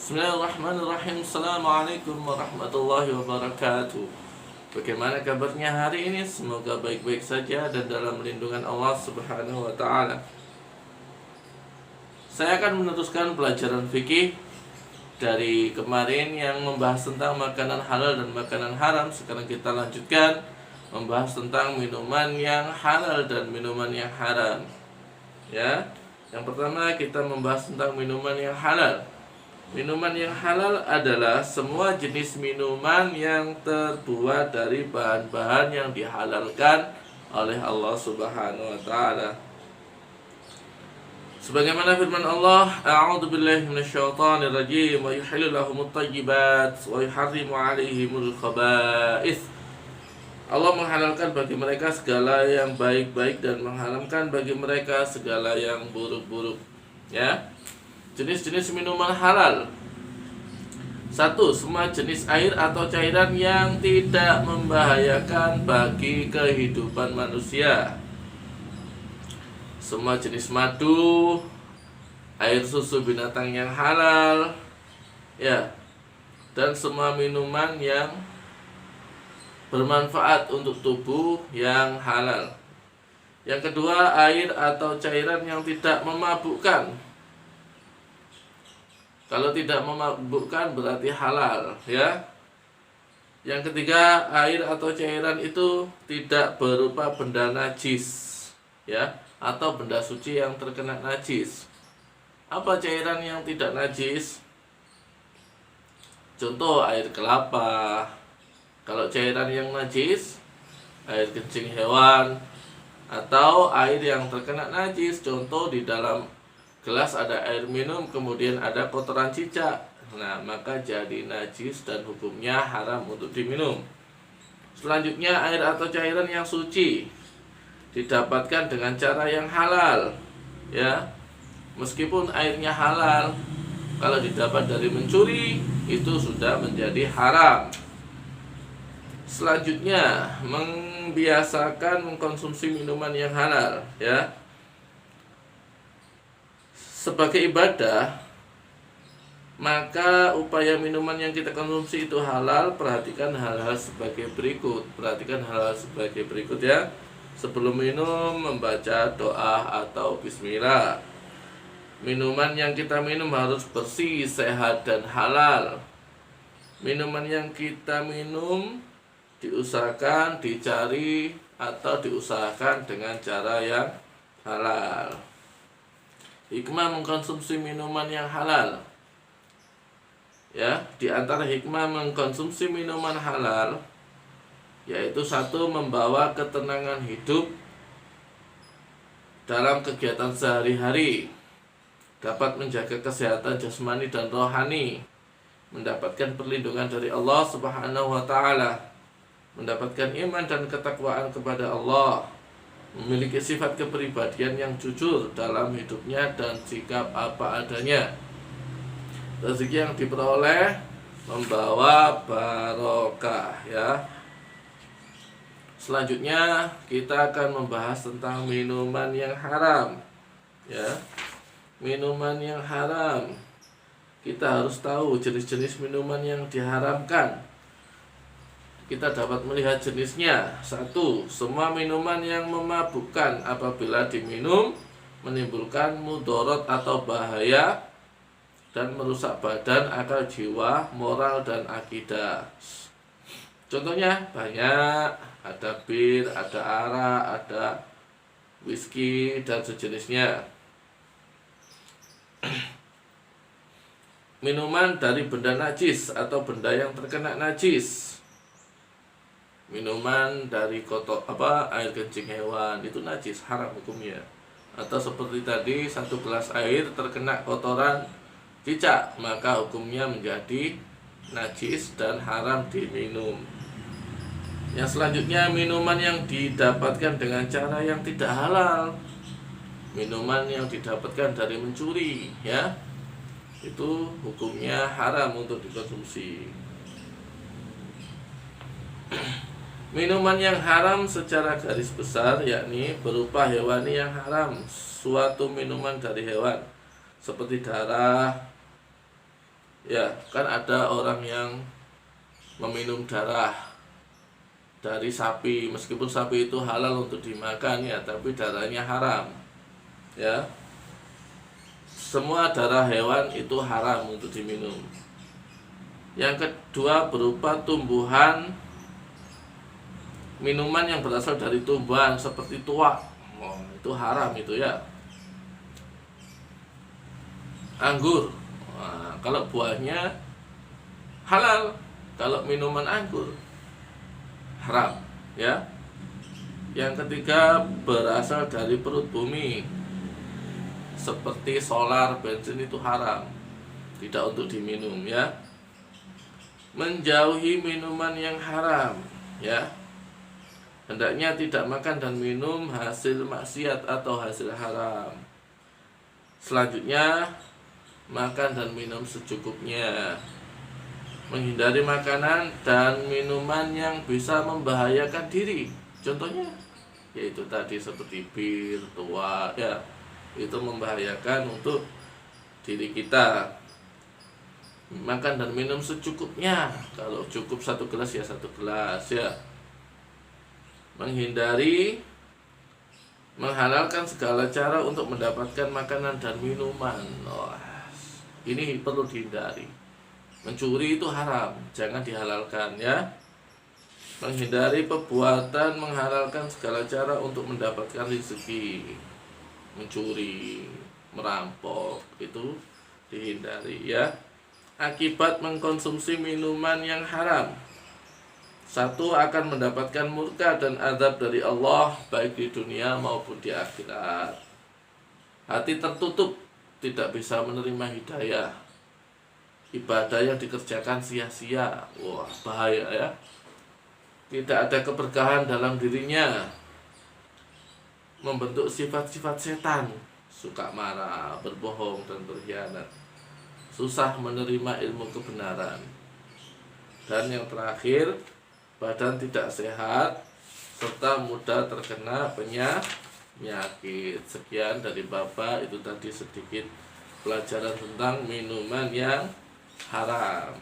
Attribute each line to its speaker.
Speaker 1: Bismillahirrahmanirrahim. Assalamualaikum warahmatullahi wabarakatuh. Bagaimana kabarnya hari ini? Semoga baik-baik saja dan dalam lindungan Allah Subhanahu wa taala. Saya akan meneruskan pelajaran fikih dari kemarin yang membahas tentang makanan halal dan makanan haram. Sekarang kita lanjutkan membahas tentang minuman yang halal dan minuman yang haram. Ya. Yang pertama kita membahas tentang minuman yang halal. Minuman yang halal adalah semua jenis minuman yang terbuat dari bahan-bahan yang dihalalkan oleh Allah Subhanahu wa taala. Sebagaimana firman Allah, A'udzu billahi minasyaitonir rajim, wa yuhillu lahumut thayyibat wa yuharrimu 'alaihimul khaba'ith. Allah menghalalkan bagi mereka segala yang baik-baik dan mengharamkan bagi mereka segala yang buruk-buruk. Ya. Jenis-jenis minuman halal. 1. Semua jenis air atau cairan yang tidak membahayakan bagi kehidupan manusia. Semua jenis madu, air susu binatang yang halal, ya, dan semua minuman yang bermanfaat untuk tubuh yang halal. Yang kedua, air atau cairan yang tidak memabukkan. Kalau tidak memabukkan berarti halal, ya. Yang ketiga, air atau cairan itu tidak berupa benda najis, ya, atau benda suci yang terkena najis. Apa cairan yang tidak najis? Contoh air kelapa. Kalau cairan yang najis, air kencing hewan atau air yang terkena najis, contoh di dalam gelas ada air minum kemudian ada kotoran cicak, nah maka jadi najis dan hukumnya haram untuk diminum. Selanjutnya, air atau cairan yang suci didapatkan dengan cara yang halal, ya, meskipun airnya halal, kalau didapat dari mencuri itu sudah menjadi haram. Selanjutnya, membiasakan mengkonsumsi minuman yang halal, ya. Sebagai ibadah, maka upaya minuman yang kita konsumsi itu halal. Perhatikan hal-hal sebagai berikut. Ya. Sebelum minum, membaca doa atau bismillah. Minuman yang kita minum harus bersih, sehat, dan halal. Minuman yang kita minum diusahakan, dicari, atau diusahakan dengan cara yang halal. Hikmah mengkonsumsi minuman yang halal. Ya, di antara hikmah mengkonsumsi minuman halal yaitu 1. Membawa ketenangan hidup dalam kegiatan sehari-hari, dapat menjaga kesehatan jasmani dan rohani, mendapatkan perlindungan dari Allah Subhanahu wa taala, mendapatkan iman dan ketakwaan kepada Allah, memiliki sifat kepribadian yang jujur dalam hidupnya dan sikap apa adanya. Rezeki yang diperoleh membawa barokah, ya. Selanjutnya kita akan membahas tentang minuman yang haram, ya. Minuman yang haram. Kita harus tahu jenis-jenis minuman yang diharamkan. Kita dapat melihat jenisnya. 1. Semua minuman yang memabukkan apabila diminum menimbulkan mudarat atau bahaya dan merusak badan, akal, jiwa, moral, dan akidah. Contohnya banyak, ada bir, ada arak, ada whisky, dan sejenisnya. Minuman dari benda najis atau benda yang terkena najis. Minuman dari air kencing hewan itu najis, haram hukumnya. Atau seperti tadi, 1 gelas air terkena kotoran cicak, maka hukumnya menjadi najis dan haram diminum. Yang selanjutnya, minuman yang didapatkan dengan cara yang tidak halal. Minuman yang didapatkan dari mencuri, ya, itu hukumnya haram untuk dikonsumsi. Minuman yang haram secara garis besar yakni berupa hewani yang haram, suatu minuman dari hewan seperti darah, Ya, kan ada orang yang meminum darah dari sapi, meskipun sapi itu halal untuk dimakan ya, tapi darahnya haram. Ya. Semua darah hewan itu haram untuk diminum. Yang kedua berupa tumbuhan, minuman yang berasal dari tumbuhan seperti tuak. Oh, itu haram itu ya. Anggur. Nah, kalau buahnya halal, kalau minuman anggur haram, ya. Yang ketiga berasal dari perut bumi, seperti solar, bensin itu haram, tidak untuk diminum ya. Menjauhi minuman yang haram, ya. Hendaknya tidak makan dan minum hasil maksiat atau hasil haram. Selanjutnya makan dan minum secukupnya. Menghindari makanan dan minuman yang bisa membahayakan diri. Contohnya yaitu tadi seperti bir, tua, ya. Itu membahayakan untuk diri kita. Makan dan minum secukupnya. Kalau cukup 1 gelas ya 1 gelas ya. Menghalalkan segala cara untuk mendapatkan makanan dan minuman. Ini perlu dihindari. Mencuri itu haram, jangan dihalalkan ya. Menghindari perbuatan menghalalkan segala cara untuk mendapatkan rezeki. Mencuri, merampok, itu dihindari ya. Akibat mengkonsumsi minuman yang haram, 1, akan mendapatkan murka dan azab dari Allah baik di dunia maupun di akhirat. Hati tertutup, tidak bisa menerima hidayah. Ibadah yang dikerjakan sia-sia. Wah, bahaya ya. Tidak ada keberkahan dalam dirinya. Membentuk sifat-sifat setan, suka marah, berbohong dan berkhianat. Susah menerima ilmu kebenaran. Dan yang terakhir, badan tidak sehat serta mudah terkena penyakit. Sekian dari Bapak, itu tadi sedikit pelajaran tentang minuman yang haram.